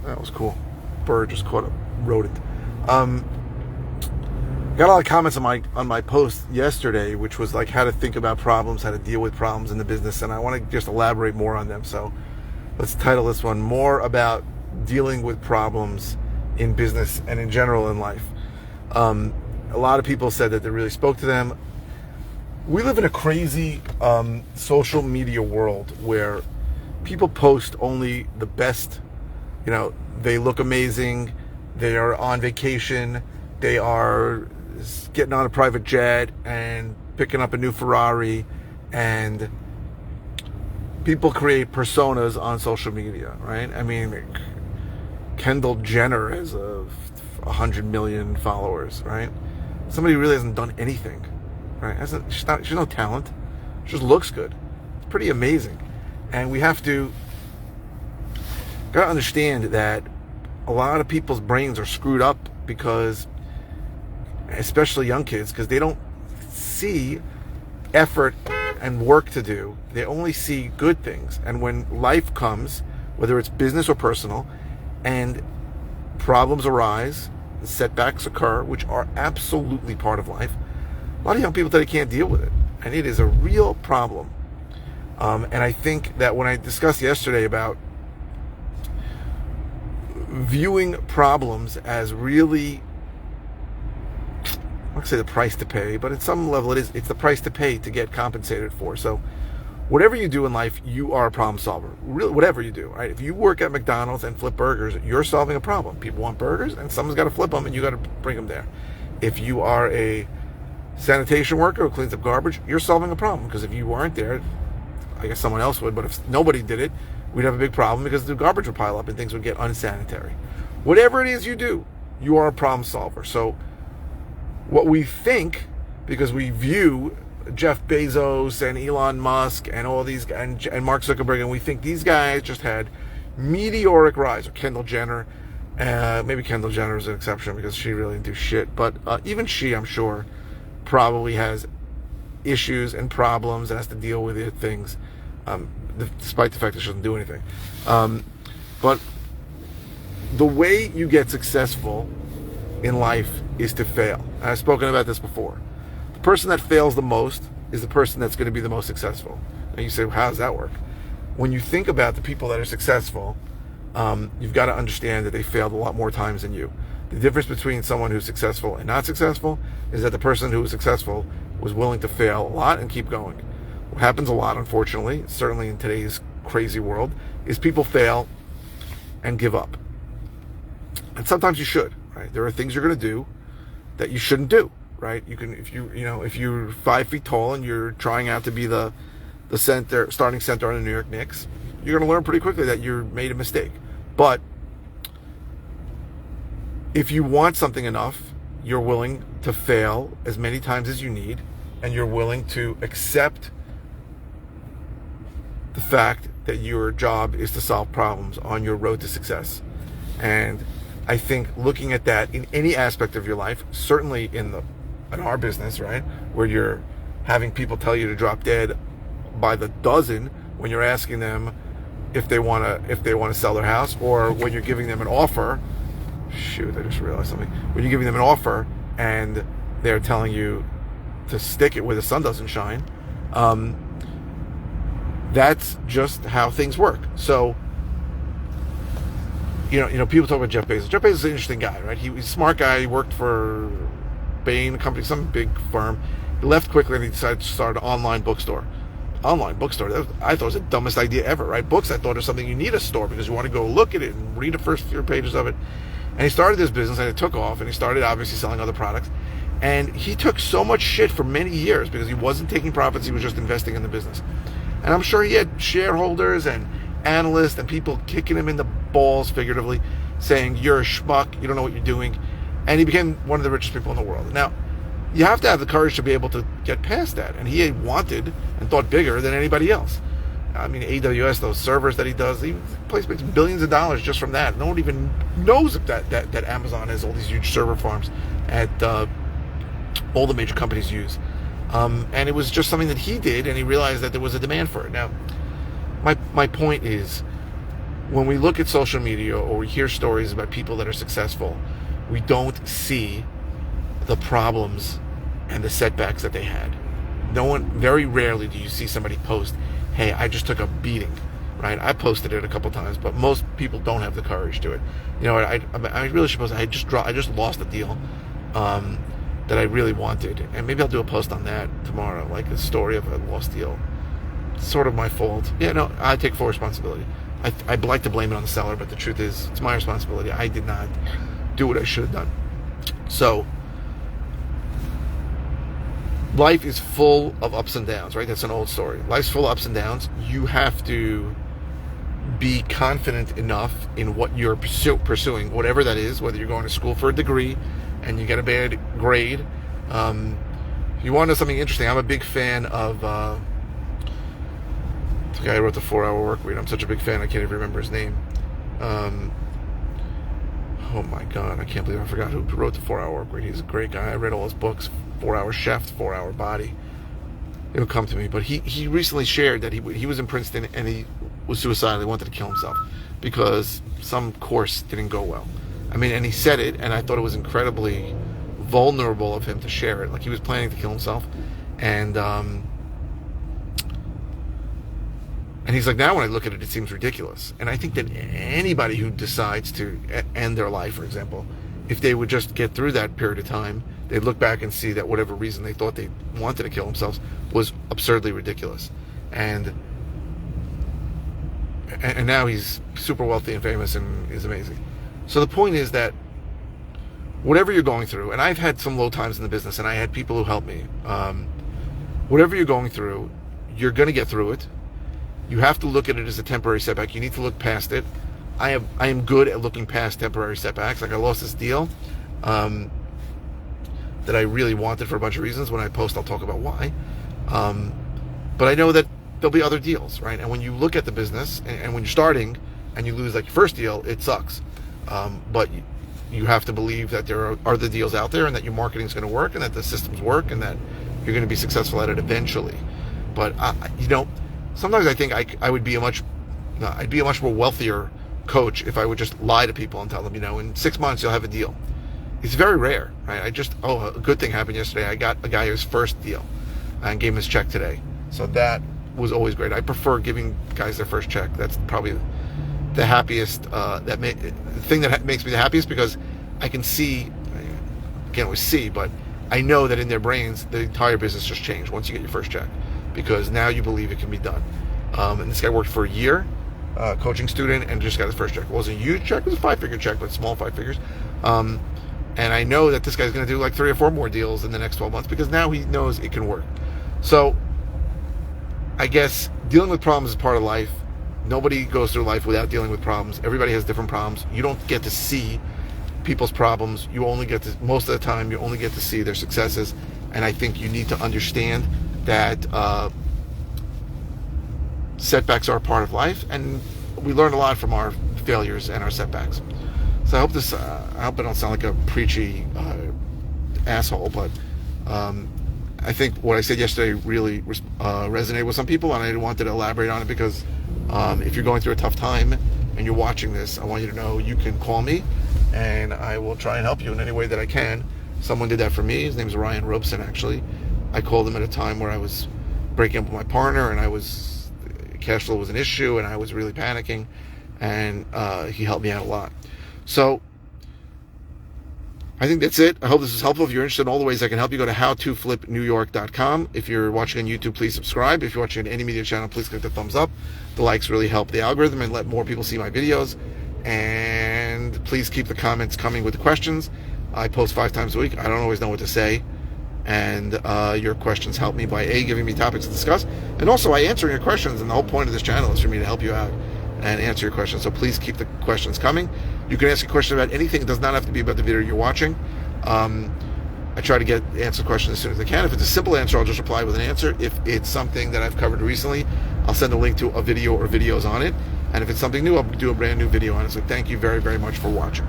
That was cool. Bird just caught a rodent. Got a lot of comments on my post yesterday, which was like how to think about problems, how to deal with problems in the business, and I want to just elaborate more on them. So let's title this one more about dealing with problems in business and in general in life. A lot of people said that they really spoke to them. We live in a crazy social media world where people post only the best. You know, they look amazing, they are on vacation, they are getting on a private jet and picking up a new Ferrari, and people create personas on social media, right? I mean, Kendall Jenner has 100 million followers, right? Somebody who really hasn't done anything, right? She's no talent. She just looks good. It's pretty amazing. And we have to gotta understand that a lot of people's brains are screwed up because, especially young kids, because they don't see effort and work to do. They only see good things. And when life comes, whether it's business or personal, and problems arise, setbacks occur, which are absolutely part of life, a lot of young people today can't deal with it. And it is a real problem. And I think that when I discussed yesterday about viewing problems as really, I won't say the price to pay, but at some level it's the price to pay to get compensated for. So whatever you do in life, you are a problem solver. Really, whatever you do, right? If you work at McDonald's and flip burgers, you're solving a problem. People want burgers, and someone's got to flip them, and you got to bring them there. If you are a sanitation worker who cleans up garbage, you're solving a problem, because if you weren't there, I guess someone else would, but if nobody did it, we'd have a big problem because the garbage would pile up and things would get unsanitary. Whatever it is you do, you are a problem solver. So what we think, because we view Jeff Bezos and Elon Musk and all these, and Mark Zuckerberg, and we think these guys just had meteoric rise, or Kendall Jenner. Maybe Kendall Jenner is an exception because she really didn't do shit, but even she, I'm sure, probably has issues and problems and has to deal with it, things, despite the fact that she doesn't do anything. But the way you get successful in life is to fail. And I've spoken about this before. The person that fails the most is the person that's going to be the most successful. And you say, well, how does that work? When you think about the people that are successful, you've got to understand that they failed a lot more times than you. The difference between someone who's successful and not successful is that the person who was successful was willing to fail a lot and keep going. What happens a lot, unfortunately, certainly in today's crazy world, is people fail and give up. And sometimes you should, right? There are things you're going to do that you shouldn't do, right? You can, if you're 5 feet tall and you're trying out to be the starting center on the New York Knicks, you're going to learn pretty quickly that you made a mistake. But if you want something enough, you're willing to fail as many times as you need, and you're willing to accept the fact that your job is to solve problems on your road to success. And I think looking at that in any aspect of your life, certainly in our business, right, where you're having people tell you to drop dead by the dozen when you're asking them if they want to sell their house, or when you're giving them an offer. Shoot, I just realized something. When you're giving them an offer and they're telling you to stick it where the sun doesn't shine, that's just how things work. So, you know, people talk about Jeff Bezos. Jeff Bezos is an interesting guy, right? He's a smart guy. He worked for Bain Company, some big firm. He left quickly and he decided to start an online bookstore. Online bookstore. I thought it was the dumbest idea ever, right? Books, I thought, are something you need a store because you want to go look at it and read the first few pages of it. And he started this business and it took off, and he started obviously selling other products. And he took so much shit for many years because he wasn't taking profits. He was just investing in the business. And I'm sure he had shareholders and analysts and people kicking him in the balls, figuratively, saying, you're a schmuck, you don't know what you're doing. And he became one of the richest people in the world. Now, you have to have the courage to be able to get past that. And he wanted and thought bigger than anybody else. I mean, AWS, those servers that he does, the place makes billions of dollars just from that. No one even knows that Amazon has all these huge server farms at all the major companies use. And it was just something that he did, and he realized that there was a demand for it. Now, my point is, when we look at social media or we hear stories about people that are successful, we don't see the problems and the setbacks that they had. Very rarely do you see somebody post, hey, I just took a beating, right? I posted it a couple times, but most people don't have the courage to it. You know, I really should post, I just lost a deal that I really wanted. And maybe I'll do a post on that tomorrow, like a story of a lost deal. It's sort of my fault. Yeah, no, I take full responsibility. I'd like to blame it on the seller, but the truth is, it's my responsibility. I did not do what I should have done. So, life is full of ups and downs, right? That's an old story. Life's full of ups and downs. You have to be confident enough in what you're pursuing, whatever that is, whether you're going to school for a degree and you get a bad grade. If you want to know something interesting, I'm a big fan of the guy who wrote the 4-Hour Workweek. I'm such a big fan, I can't even remember his name. Oh my God, I can't believe I forgot who wrote the 4-Hour Workweek. He's a great guy. I read all his books, 4-Hour Chef, 4-Hour Body. It'll come to me. But he recently shared that he was in Princeton and he was suicidal. He wanted to kill himself because some course didn't go well. I mean, and he said it, and I thought it was incredibly vulnerable of him to share it. Like, he was planning to kill himself. And he's like, now when I look at it, it seems ridiculous. And I think that anybody who decides to end their life, for example, if they would just get through that period of time, they'd look back and see that whatever reason they thought they wanted to kill themselves was absurdly ridiculous. And now he's super wealthy and famous and is amazing. So the point is that whatever you're going through, and I've had some low times in the business, and I had people who helped me. Whatever you're going through, you're going to get through it. You have to look at it as a temporary setback. You need to look past it. I am good at looking past temporary setbacks. Like, I lost this deal that I really wanted for a bunch of reasons. When I post, I'll talk about why. But I know that there'll be other deals, right? And when you look at the business, and when you're starting and you lose like your first deal, it sucks. But you have to believe that there are other deals out there, and that your marketing is going to work, and that the systems work, and that you're going to be successful at it eventually. But sometimes I think I'd be a much more wealthier coach if I would just lie to people and tell them, in 6 months you'll have a deal. It's very rare, right? A good thing happened yesterday. I got a guy his first deal and gave him his check today. So that was always great. I prefer giving guys their first check. That's probably the happiest, the thing that makes me the happiest, because I can see, I can't always see, but I know that in their brains, the entire business just changed once you get your first check, because now you believe it can be done. And this guy worked for a year, coaching student, and just got his first check. It wasn't a huge check, it was a 5-figure check, but small 5 figures. And I know that this guy's going to do like 3 or 4 more deals in the next 12 months, because now he knows it can work. So I guess dealing with problems is part of life. Nobody goes through life without dealing with problems. Everybody has different problems. You don't get to see people's problems. Most of the time, you only get to see their successes. And I think you need to understand that setbacks are a part of life, and we learn a lot from our failures and our setbacks. So I hope I don't sound like a preachy asshole, but I think what I said yesterday really resonated with some people, and I wanted to elaborate on it because if you're going through a tough time and you're watching this, I want you to know you can call me, and I will try and help you in any way that I can. Someone did that for me. His name is Ryan Robeson, actually. I called him at a time where I was breaking up with my partner, and cash flow was an issue, and I was really panicking, and he helped me out a lot. So I think that's it. I hope this is helpful. If you're interested in all the ways I can help you, go to howtoflipnewyork.com. If you're watching on YouTube, please subscribe. If you're watching on any media channel, please click the thumbs up. The likes really help the algorithm and let more people see my videos. And please keep the comments coming with the questions. I post 5 times a week. I don't always know what to say. And your questions help me by giving me topics to discuss, and also by answering your questions. And the whole point of this channel is for me to help you out and answer your questions. So please keep the questions coming. You can ask a question about anything. It does not have to be about the video you're watching. I try to answer questions as soon as I can. If it's a simple answer, I'll just reply with an answer. If it's something that I've covered recently, I'll send a link to a video or videos on it. And if it's something new, I'll do a brand new video on it. So thank you very, very much for watching.